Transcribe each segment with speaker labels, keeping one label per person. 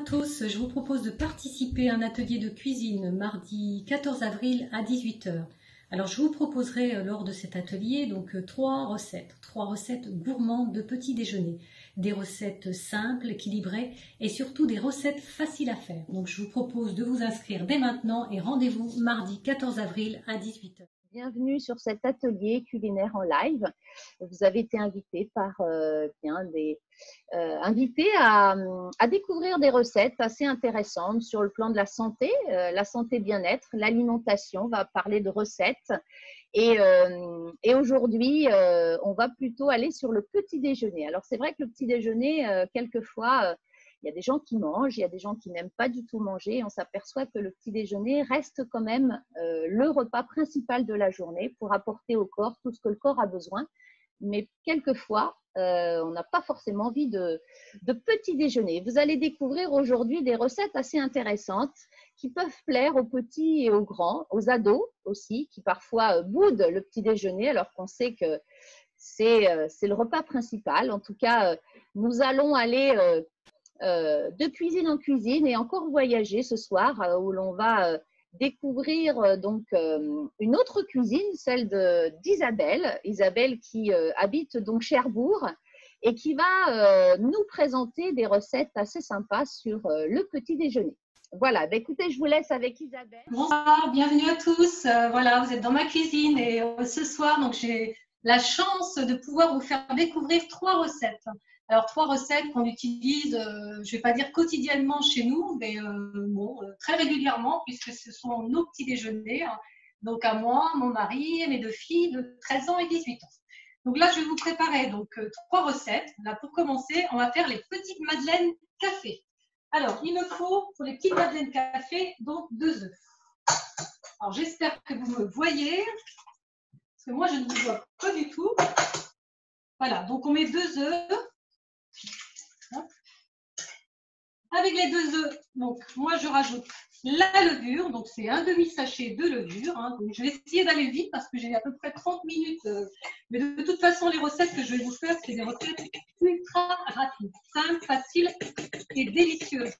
Speaker 1: tous, je vous propose de participer à un atelier de cuisine mardi 14 avril à 18 h. Alors je vous proposerai lors de cet atelier trois recettes gourmandes de petit déjeuner, des recettes simples, équilibrées et surtout des recettes faciles à faire. Donc je vous propose de vous inscrire dès maintenant et rendez-vous mardi 14 avril à 18 h.
Speaker 2: Bienvenue sur cet atelier culinaire en live. Vous avez été invité par invités à découvrir des recettes assez intéressantes sur le plan de la santé bien-être, l'alimentation. On va parler de recettes. Et aujourd'hui, on va plutôt aller sur le petit déjeuner. Alors, c'est vrai que le petit déjeuner, quelquefois, il y a des gens qui mangent, il y a des gens qui n'aiment pas du tout manger. On s'aperçoit que le petit déjeuner reste quand même le repas principal de la journée pour apporter au corps tout ce que le corps a besoin. Mais quelquefois, on n'a pas forcément envie de petit déjeuner. Vous allez découvrir aujourd'hui des recettes assez intéressantes qui peuvent plaire aux petits et aux grands, aux ados aussi, qui parfois boudent le petit déjeuner alors qu'on sait que c'est le repas principal. En tout cas, nous allons aller de cuisine en cuisine et encore voyager ce soir où l'on va découvrir une autre cuisine, celle d'Isabelle. Isabelle qui habite donc Cherbourg et qui va nous présenter des recettes assez sympas sur le petit déjeuner. Voilà, écoutez, je vous laisse avec Isabelle.
Speaker 1: Bonsoir, bienvenue à tous. Voilà, vous êtes dans ma cuisine et ce soir, donc j'ai la chance de pouvoir vous faire découvrir trois recettes. Alors, trois recettes qu'on utilise, je ne vais pas dire quotidiennement chez nous, mais très régulièrement, puisque ce sont nos petits déjeuners. Donc, à moi, mon mari et mes deux filles de 13 ans et 18 ans. Donc là, je vais vous préparer trois recettes. Là, pour commencer, on va faire les petites madeleines café. Alors, il me faut, pour les petites madeleines café, donc 2 œufs. Alors, j'espère que vous me voyez, parce que moi, je ne vous vois pas du tout. Voilà, donc on met 2 œufs. Avec les 2 œufs, donc moi je rajoute la levure, donc c'est un demi-sachet de levure. Donc je vais essayer d'aller vite parce que j'ai à peu près 30 minutes. Mais de toute façon, les recettes que je vais vous faire, c'est des recettes ultra rapides, simples, faciles et délicieuses.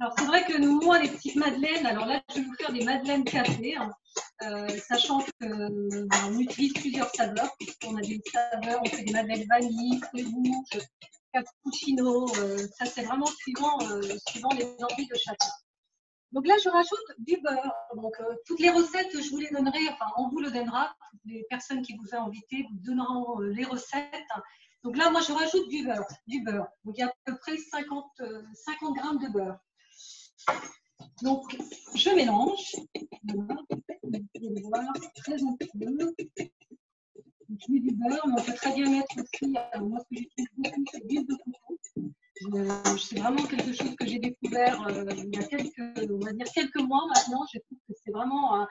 Speaker 1: Alors c'est vrai que moi, les petites madeleines, alors là je vais vous faire des madeleines café, sachant qu'on utilise plusieurs saveurs, puisqu'on a des saveurs, on fait des madeleines vanille, fruits rouges, cappuccino, ça c'est vraiment suivant les envies de chacun. Donc là je rajoute du beurre, donc toutes les recettes je vous les donnerai, enfin on vous le donnera, les personnes qui vous ont invité vous donneront les recettes. Donc là moi je rajoute du beurre, donc il y a à peu près 50 grammes de beurre. Donc, je mélange. Voilà. Vous allez voir, très un peu. Je mets du beurre, mais on peut très bien mettre aussi, moi ce que j'utilise beaucoup, c'est de l'huile de coco. C'est vraiment quelque chose que j'ai découvert il y a on va dire quelques mois maintenant. Je trouve que c'est vraiment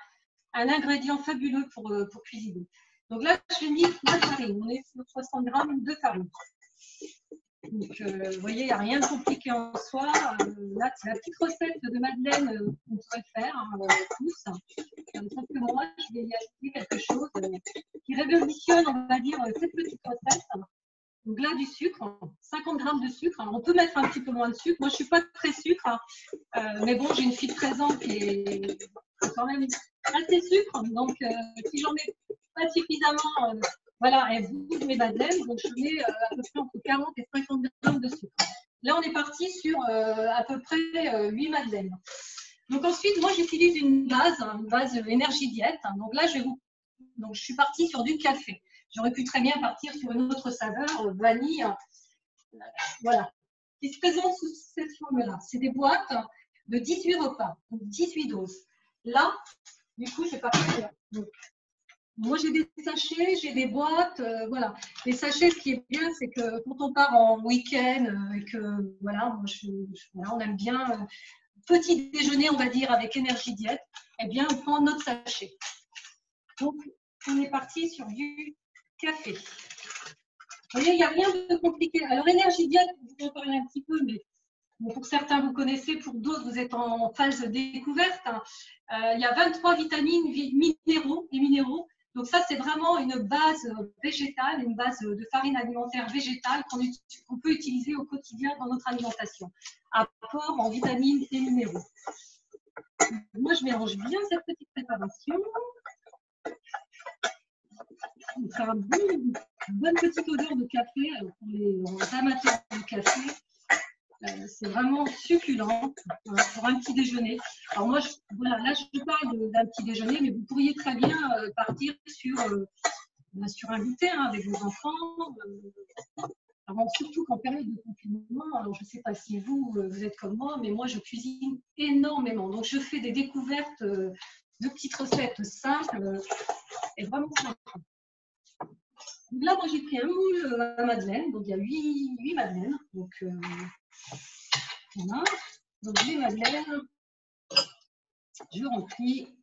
Speaker 1: un ingrédient fabuleux pour cuisiner. Donc là, je mis la farine. On est sur 60 grammes de farine. Donc, vous voyez, il n'y a rien de compliqué en soi. Là, c'est la petite recette de madeleine qu'on pourrait faire tous. Sauf que moi, je vais y ajouter quelque chose qui révolutionne, on va dire, cette petite recette. Donc là, du sucre, 50 grammes de sucre. On peut mettre un petit peu moins de sucre. Moi, je ne suis pas très sucre, mais bon, j'ai une fille de 13 ans qui est quand même assez sucre. Donc, si j'en mets pas suffisamment, voilà, et vous, mes madeleines, donc je mets à peu près entre 40 et 50 grammes de sucre. Là, on est parti sur à peu près 8 madeleines. Donc ensuite, moi, j'utilise une base énergie diète. Donc là, je suis partie sur du café. J'aurais pu très bien partir sur une autre saveur, vanille. Voilà. Qui se présente sous cette forme-là. C'est des boîtes de 18 repas, donc 18 doses. Là, du coup, je vais partir. Donc, moi, j'ai des sachets, j'ai des boîtes, voilà. Les sachets, ce qui est bien, c'est que quand on part en week-end et que, voilà, on aime bien petit déjeuner, on va dire, avec énergie diète, eh bien, on prend notre sachet. Donc, on est parti sur du café. Vous voyez, il n'y a rien de compliqué. Alors, énergie diète, vous en parlez un petit peu, mais pour certains, vous connaissez, pour d'autres, vous êtes en phase de découverte. Il y a 23 vitamines, minéraux. Donc, Donc ça, c'est vraiment une base végétale, une base de farine alimentaire végétale qu'on peut utiliser au quotidien dans notre alimentation. Apport en vitamines et minéraux. Moi, je mélange bien cette petite préparation. Ça a une bonne petite odeur de café. Alors pour les amateurs de café, c'est vraiment succulent pour un petit déjeuner. Alors moi, voilà, là, je parle d'un petit déjeuner, mais vous pourriez très bien partir sur un goûter avec vos enfants. Alors, surtout qu'en période de confinement, alors je ne sais pas si vous êtes comme moi, mais moi, je cuisine énormément. Donc, je fais des découvertes de petites recettes simples et vraiment sympas. Donc là, moi, j'ai pris un moule à madeleine. Donc, il y a 8 madeleines. Donc, voilà. Donc, les madeleines, je remplis.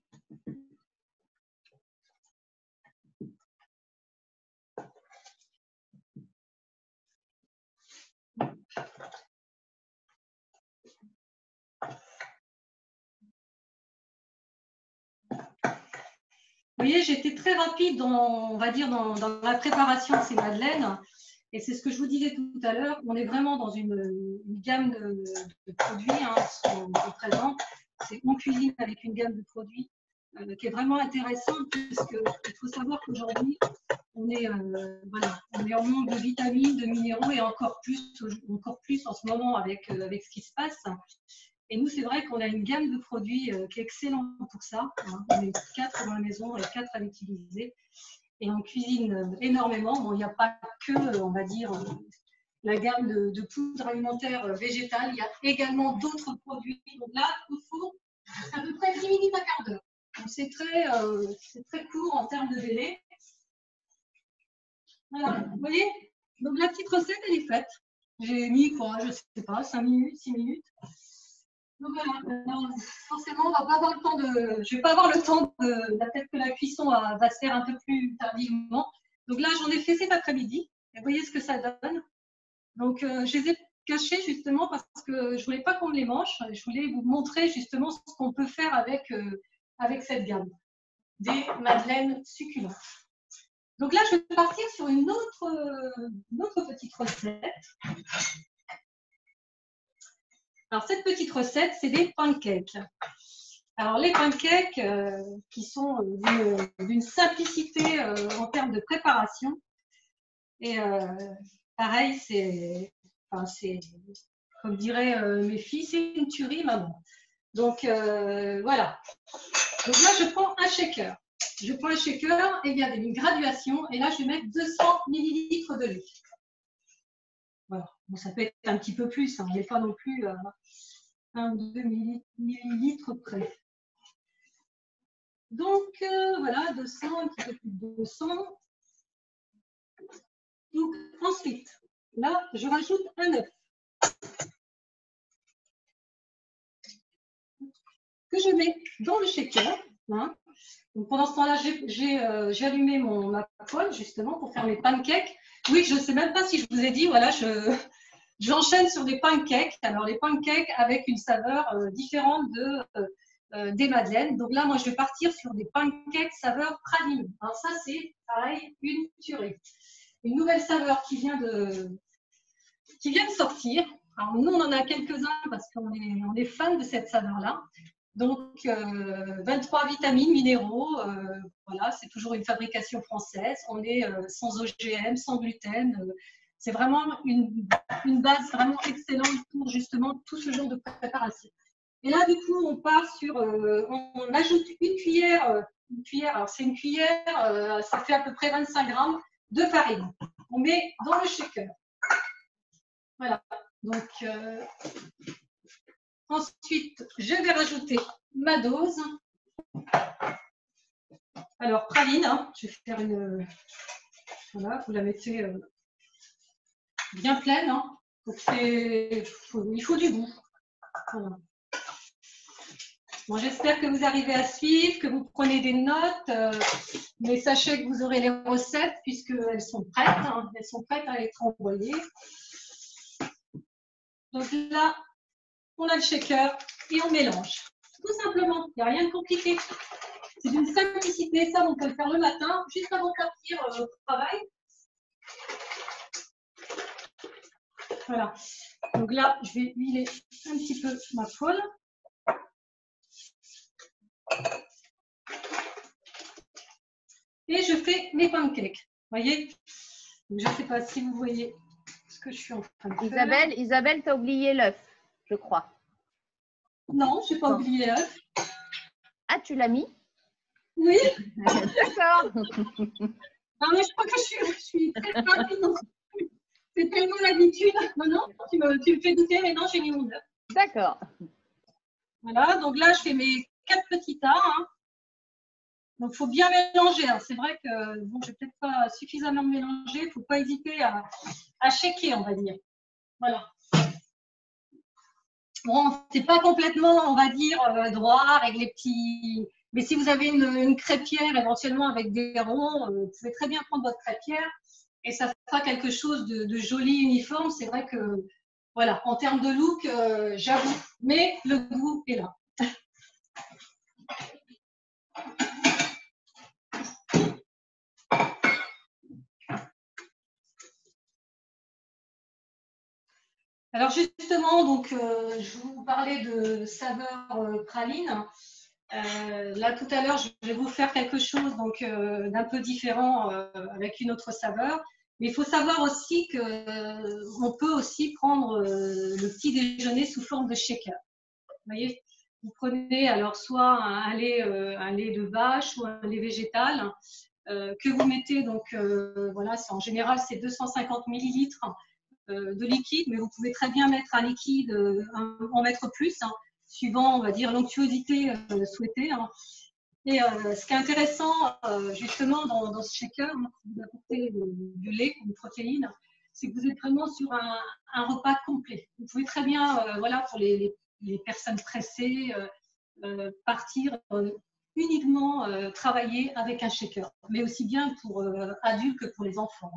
Speaker 1: Vous voyez, j'étais très rapide dans la préparation de ces madeleines. Et c'est ce que je vous disais tout à l'heure. On est vraiment dans une gamme de produits qui présente. On cuisine avec une gamme de produits qui est vraiment intéressante puisqu'il faut savoir qu'aujourd'hui, on est en manque de vitamines, de minéraux et encore plus en ce moment avec ce qui se passe. Et nous, c'est vrai qu'on a une gamme de produits qui est excellente pour ça. On est 4 dans la maison et 4 à l'utiliser. Et on cuisine énormément. Bon, il n'y a pas que, on va dire, la gamme de poudre alimentaire végétale. Il y a également d'autres produits. Donc là, au four, c'est à peu près 10 minutes à quart d'heure. Donc c'est très court en termes de délai. Voilà, vous voyez? Donc la petite recette, elle est faite. J'ai mis quoi, je ne sais pas, 5 minutes, 6 minutes. Donc voilà, alors, forcément, on va pas avoir le temps je ne vais pas avoir le temps peut-être que la cuisson va se faire un peu plus tardivement. Donc là, j'en ai fait cet après-midi. Et vous voyez ce que ça donne. Donc, je les ai cachés justement parce que je ne voulais pas qu'on les mange. Je voulais vous montrer justement ce qu'on peut faire avec cette gamme. Des madeleines succulentes. Donc là, je vais partir sur une autre petite recette. Alors, cette petite recette, c'est des pancakes. Alors, les pancakes qui sont d'une simplicité en termes de préparation. Et pareil, comme diraient mes filles, c'est une tuerie, maman. Donc, voilà. Donc là, je prends un shaker. Je prends un shaker et il y a une graduation. Et là, je vais mettre 200 ml de lait. Voilà. Bon, ça peut être un petit peu plus. Il n'est pas non plus 1 ou 2 millilitres près. Donc, voilà, 200, un petit peu plus de 200. Donc, ensuite, là, je rajoute un œuf. Que je mets dans le shaker. Hein. Donc, pendant ce temps-là, j'ai allumé ma poêle, justement, pour faire mes pancakes. Oui, je ne sais même pas si je vous ai dit, voilà, j'enchaîne sur des pancakes. Alors, les pancakes avec une saveur différente des madeleines. Donc là, moi, je vais partir sur des pancakes saveur praline. Alors ça, c'est pareil, une tuerie. Une nouvelle saveur qui vient de sortir. Alors nous, on en a quelques-uns parce qu'on est fan de cette saveur-là. Donc, 23 vitamines, minéraux. Voilà, c'est toujours une fabrication française. On est sans OGM, sans gluten. C'est vraiment une base vraiment excellente pour justement tout ce genre de préparation. Et là, du coup, on part sur, on ajoute une cuillère, alors c'est une cuillère, ça fait à peu près 25 grammes de farine. On met dans le shaker. Voilà. Donc, ensuite, je vais rajouter ma dose. Alors, praline, hein, je vais faire une, voilà, vous la mettez bien pleine. Hein. Donc, il faut du goût. Voilà. Bon, j'espère que vous arrivez à suivre, que vous prenez des notes, mais sachez que vous aurez les recettes puisqu'elles sont prêtes. Hein, elles sont prêtes à être envoyées. Donc là, on a le shaker et on mélange. Tout simplement, il n'y a rien de compliqué. C'est d'une simplicité, ça on peut le faire le matin, juste avant de partir au travail. Voilà. Donc là, je vais huiler un petit peu ma poêle. Et je fais mes pancakes. Vous voyez? Je ne sais pas si vous voyez ce que je suis en train de faire.
Speaker 2: Isabelle, tu as oublié l'œuf, je crois.
Speaker 1: Non, je n'ai pas oublié l'œuf.
Speaker 2: Ah, tu l'as mis?
Speaker 1: Oui.
Speaker 2: D'accord.
Speaker 1: Non, mais je crois que je suis très rapide. C'est tellement l'habitude. Non, tu me fais douter, mais non, j'ai mis mon œuf.
Speaker 2: D'accord.
Speaker 1: Voilà, donc là, je fais mes 4 petits tas. Hein. Donc, il faut bien mélanger. Hein. C'est vrai que bon, je n'ai peut-être pas suffisamment mélangé. Il ne faut pas hésiter à shaker, on va dire. Voilà. Bon, c'est pas complètement, on va dire, droit avec les petits. Mais si vous avez une crêpière, éventuellement avec des ronds, vous pouvez très bien prendre votre crêpière et ça fera quelque chose de joli, uniforme. C'est vrai que, voilà, en termes de look, j'avoue, mais le goût est là. Alors justement, donc, je vous parlais de saveur praline. Là, tout à l'heure, je vais vous faire quelque chose d'un peu différent avec une autre saveur. Mais il faut savoir aussi qu'on peut aussi prendre le petit déjeuner sous forme de shaker. Vous voyez, vous prenez alors soit un lait de vache ou un lait végétal que vous mettez, donc voilà, en général, c'est 250 millilitres de liquide, mais vous pouvez très bien mettre un liquide, en mettre plus, hein, suivant, on va dire, l'onctuosité souhaitée. Hein. Et ce qui est intéressant, justement, dans ce shaker, hein, vous apportez du lait, une protéine, c'est que vous êtes vraiment sur un repas complet. Vous pouvez très bien, voilà, pour les personnes pressées, partir uniquement travailler avec un shaker, mais aussi bien pour adultes que pour les enfants.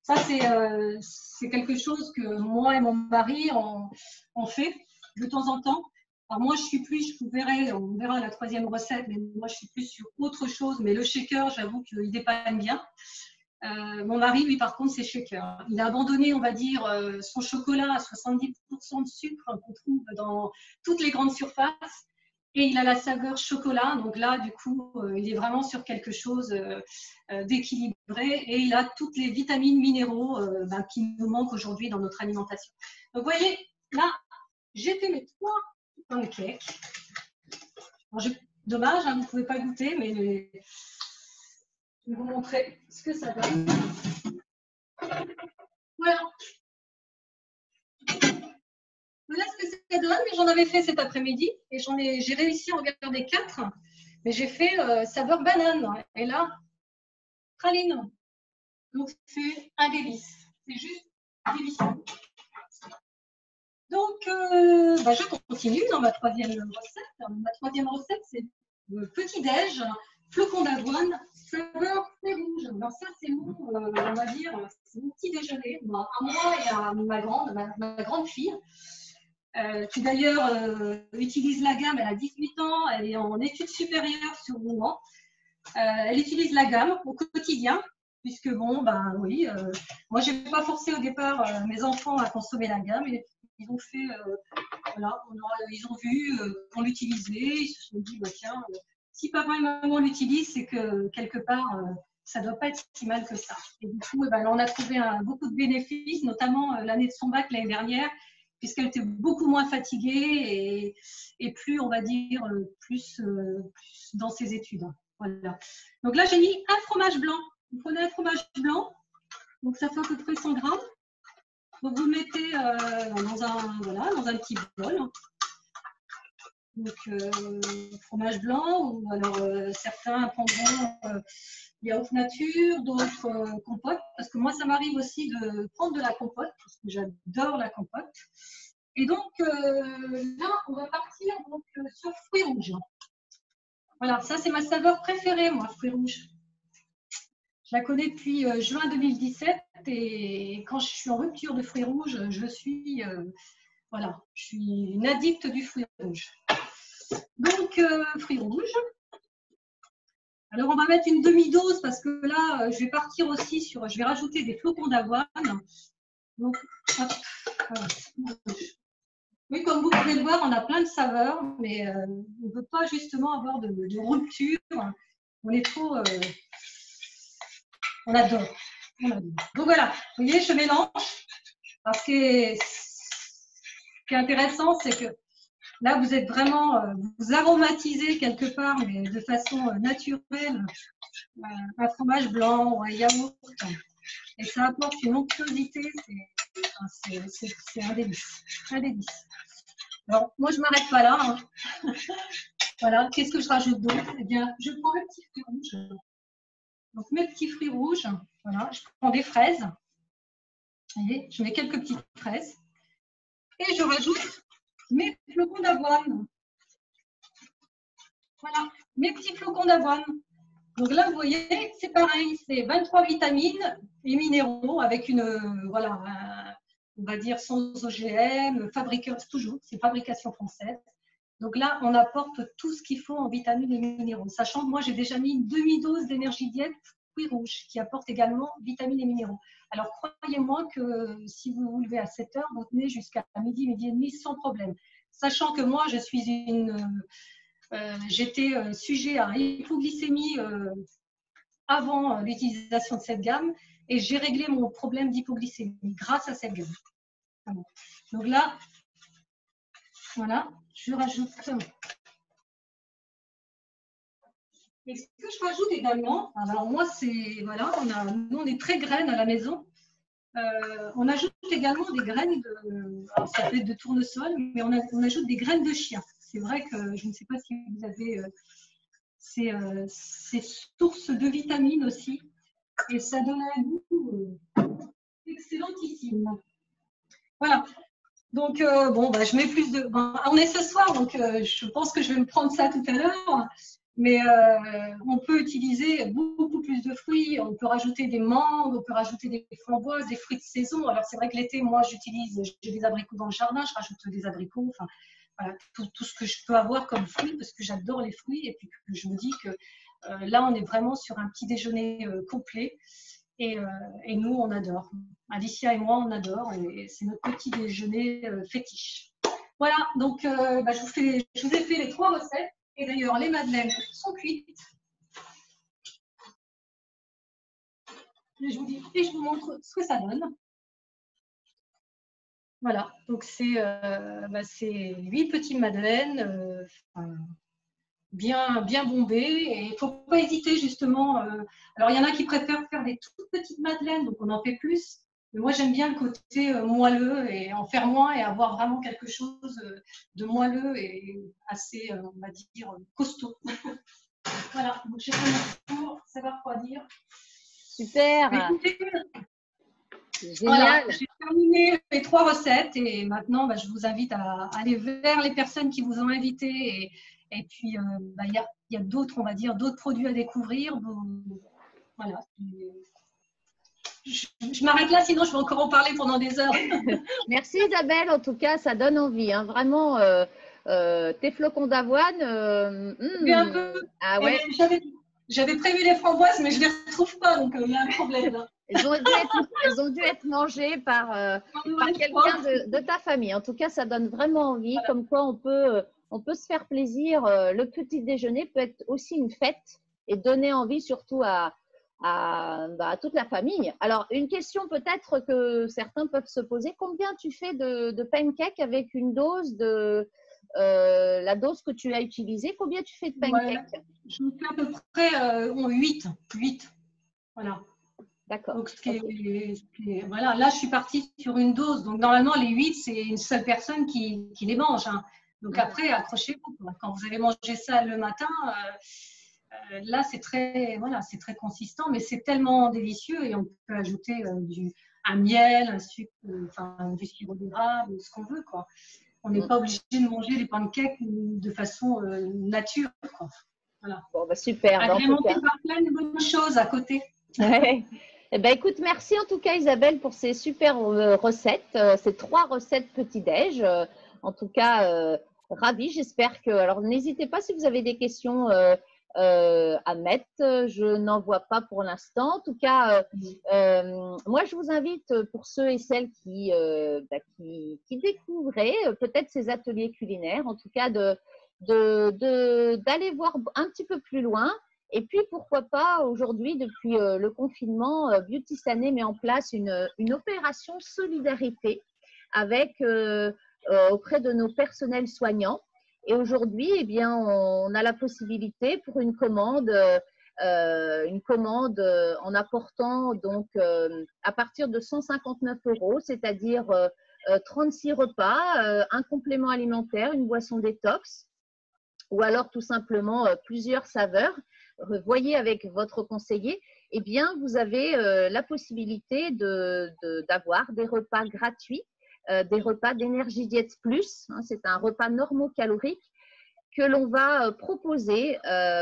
Speaker 1: Ça, c'est quelque chose que moi et mon mari, on fait de temps en temps. Alors moi, je suis plus, on verra la troisième recette, mais moi, je suis plus sur autre chose. Mais le shaker, j'avoue qu'il dépanne bien. Mon mari, lui, par contre, c'est shaker. Il a abandonné, on va dire, son chocolat à 70% de sucre qu'on trouve dans toutes les grandes surfaces. Et il a la saveur chocolat. Donc là, du coup, il est vraiment sur quelque chose d'équilibré. Et il a toutes les vitamines, minéraux qui nous manquent aujourd'hui dans notre alimentation. Donc, vous voyez, là, j'ai fait mes 3 pancakes. Dommage, hein, vous ne pouvez pas goûter, mais je vais vous montrer ce que ça donne. Voilà. Voilà ce que ça donne, mais j'en avais fait cet après-midi et j'ai réussi à en garder 4, mais j'ai fait saveur banane. Et là, praline. Donc c'est un délice. C'est juste délicieux. Donc, je continue dans ma troisième recette. Ma troisième recette, c'est le petit-déj, flocons d'avoine, saveur fruits rouges. Alors ça, c'est on va dire, c'est mon petit déjeuner, à moi et à ma grande fille. Qui d'ailleurs utilise la gamme, elle a 18 ans, elle est en études supérieures sur Rouen. Elle utilise la gamme au quotidien, puisque bon, oui, moi je n'ai pas forcé au départ mes enfants à consommer la gamme, et ils ont fait, voilà, ils ont vu qu'on l'utilisait, ils se sont dit, tiens, si papa et maman l'utilisent, c'est que quelque part, ça ne doit pas être si mal que ça. Et du coup, on a trouvé beaucoup de bénéfices, notamment l'année de son bac l'année dernière, puisqu'elle était beaucoup moins fatiguée et plus, on va dire, plus dans ses études. Voilà. Donc là, j'ai mis un fromage blanc. Vous prenez un fromage blanc, donc ça fait à peu près 100 grammes. Donc vous le mettez dans un petit bol. Donc fromage blanc, ou alors certains prendront yaourt nature, d'autres compote, parce que moi ça m'arrive aussi de prendre de la compote, parce que j'adore la compote. Et donc là, on va partir sur fruits rouges. Voilà, ça c'est ma saveur préférée, moi, fruits rouges. Je la connais depuis juin 2017 et quand je suis en rupture de fruits rouges, je suis une addicte du fruit rouge. Donc, fruits rouges. Alors, on va mettre une demi-dose parce que là, je vais partir aussi sur… Je vais rajouter des flocons d'avoine. Donc, hop, voilà. Oui, comme vous pouvez le voir, on a plein de saveurs, mais on ne veut pas justement avoir de rupture. On est trop… on adore. On adore. Donc voilà, vous voyez, je mélange. Parce que ce qui est intéressant, c'est que là, vous êtes vraiment… vous aromatisez quelque part, mais de façon naturelle, un fromage blanc ou un yaourt. Et ça apporte une onctuosité, c'est un délice. Un délice. Alors, moi, je ne m'arrête pas là. Hein. Voilà, qu'est-ce que je rajoute d'autre? Eh bien, je prends le petit fruit rouge. Donc, mes petits fruits rouges, voilà, je prends des fraises. Vous voyez, je mets quelques petites fraises. Et je rajoute mes flocons d'avoine. Voilà, mes petits flocons d'avoine. Donc là, vous voyez, c'est pareil, c'est 23 vitamines et minéraux avec une, voilà, on va dire sans OGM, toujours, c'est fabrication française. Donc là, on apporte tout ce qu'il faut en vitamines et minéraux. Sachant que moi, j'ai déjà mis une demi-dose d'énergie diète fruits rouges qui apporte également vitamines et minéraux. Alors, croyez-moi que si vous vous levez à 7 heures, vous tenez jusqu'à midi, midi et demi sans problème. Sachant que moi, je suis j'étais sujet à hypoglycémie avant l'utilisation de cette gamme et j'ai réglé mon problème d'hypoglycémie grâce à cette gamme. Donc là, voilà, je rajoute. Et ce que je rajoute également, alors moi, c'est, voilà, nous on est très graines à la maison. On ajoute également des graines alors ça peut être de tournesol, mais on ajoute des graines de chien. C'est vrai que je ne sais pas si vous avez ces sources de vitamines aussi. Et ça donne un goût excellentissime. Voilà. Donc, bon, bah, je mets plus de… Bon, on est ce soir, donc je pense que je vais me prendre ça tout à l'heure. Mais on peut utiliser beaucoup plus de fruits. On peut rajouter des mangues, on peut rajouter des framboises, des fruits de saison. Alors, c'est vrai que l'été, moi, j'ai des abricots dans le jardin, je rajoute des abricots. Enfin, voilà, tout ce que je peux avoir comme fruits, parce que j'adore les fruits. Et puis, je me dis que là, on est vraiment sur un petit déjeuner complet. Et nous, on adore. Alicia et moi, on adore. Et c'est notre petit déjeuner fétiche. Voilà, donc bah, je vous ai fait les 3 recettes. Et d'ailleurs, les madeleines sont cuites. Et je vous montre ce que ça donne. Voilà, donc c'est 8 petites madeleines bien bombées. Et il ne faut pas hésiter justement. Alors, il y en a qui préfèrent faire des toutes petites madeleines, donc on en fait plus. Mais moi, j'aime bien le côté moelleux et en faire moins et avoir vraiment quelque chose de moelleux et assez, on va dire, costaud. Voilà, donc j'ai fait mon tour, savoir quoi dire.
Speaker 2: Super.
Speaker 1: Écoutez,
Speaker 2: génial.
Speaker 1: Voilà, j'ai terminé les 3 recettes et maintenant, bah, je vous invite à aller vers les personnes qui vous ont invité. Et puis, bah, y a d'autres, on va dire, d'autres produits à découvrir. Voilà. Je m'arrête là, sinon je vais encore en parler pendant des heures.
Speaker 2: Merci Isabelle, en tout cas, ça donne envie. Hein. Vraiment, tes flocons d'avoine.
Speaker 1: Un peu.
Speaker 2: Ah ouais.
Speaker 1: J'avais prévu les framboises, mais je ne les retrouve pas, donc il y a un problème. Hein.
Speaker 2: Elles ont dû être mangées par quelqu'un de ta famille. En tout cas, ça donne vraiment envie, voilà. Comme quoi on peut se faire plaisir. Le petit déjeuner peut être aussi une fête et donner envie surtout à toute la famille. Alors, une question peut-être que certains peuvent se poser. Combien tu fais de pancakes avec une dose de… la dose que tu as utilisée, combien tu fais de pancakes?
Speaker 1: Ouais, je me fais à peu près 8. Voilà.
Speaker 2: D'accord.
Speaker 1: Donc, voilà, là, je suis partie sur une dose. Donc, normalement, les 8, c'est une seule personne qui les mange. Hein. Donc, après, accrochez-vous. Quand vous allez manger ça le matin, là, c'est très consistant, mais c'est tellement délicieux et on peut ajouter un miel, un sucre, du sirop d'érable, ce qu'on veut, quoi. On n'est pas obligé de manger les pancakes de façon nature, quoi. Voilà.
Speaker 2: Bon, bah super.
Speaker 1: Agrémenté par plein de bonnes choses à côté.
Speaker 2: Ouais. Eh ben, écoute, merci en tout cas Isabelle pour ces super recettes, ces 3 recettes petit-déj. En tout cas, ravie. J'espère que… Alors, n'hésitez pas si vous avez des questions à mettre. Je n'en vois pas pour l'instant. En tout cas, moi, je vous invite, pour ceux et celles qui découvraient peut-être ces ateliers culinaires, en tout cas d'aller voir un petit peu plus loin. Et puis, pourquoi pas, aujourd'hui, depuis le confinement, Beauty Sané met en place une opération solidarité avec, auprès de nos personnels soignants. Et aujourd'hui, eh bien, on a la possibilité pour une commande en apportant donc à partir de 159 €, c'est-à-dire 36 repas, un complément alimentaire, une boisson détox, ou alors tout simplement plusieurs saveurs. Voyez avec votre conseiller, eh bien, vous avez la possibilité d'avoir des repas gratuits, des repas d'énergie diète plus. Hein, c'est un repas normocalorique que l'on va proposer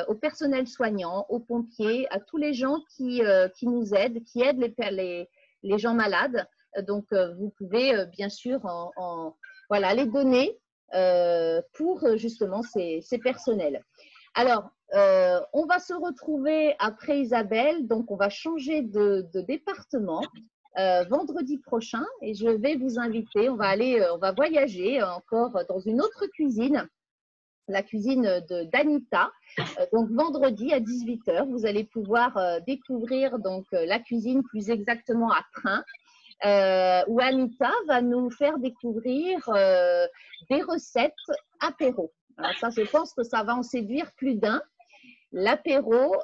Speaker 2: au personnel soignant, aux pompiers, à tous les gens qui nous aident, qui aident les gens malades. Donc, vous pouvez bien sûr voilà, les donner pour justement ces personnels. Alors, on va se retrouver après Isabelle, donc on va changer de département vendredi prochain et je vais vous inviter, on va voyager encore dans une autre cuisine, la cuisine d'Anita. Donc vendredi à 18 h, vous allez pouvoir découvrir donc la cuisine, plus exactement à Train, où Anita va nous faire découvrir des recettes apéro. Alors ça, je pense que ça va en séduire plus d'un. L'apéro,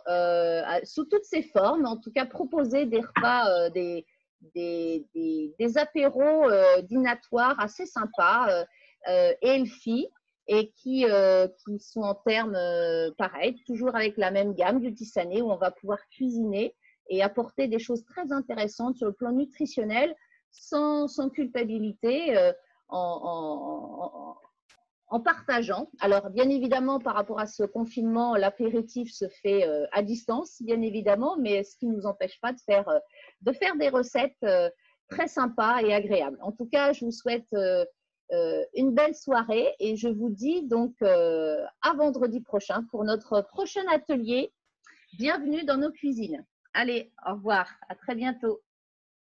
Speaker 2: sous toutes ses formes, en tout cas proposer des repas, des apéros dînatoires assez sympas, healthy, et qui sont en termes pareils, toujours avec la même gamme Beauty Sané, où on va pouvoir cuisiner et apporter des choses très intéressantes sur le plan nutritionnel, sans culpabilité, en partageant. Alors, bien évidemment, par rapport à ce confinement, l'apéritif se fait à distance, bien évidemment, mais ce qui ne nous empêche pas de faire des recettes très sympas et agréables. En tout cas, je vous souhaite une belle soirée et je vous dis donc à vendredi prochain pour notre prochain atelier. Bienvenue dans nos cuisines. Allez, au revoir, à très bientôt.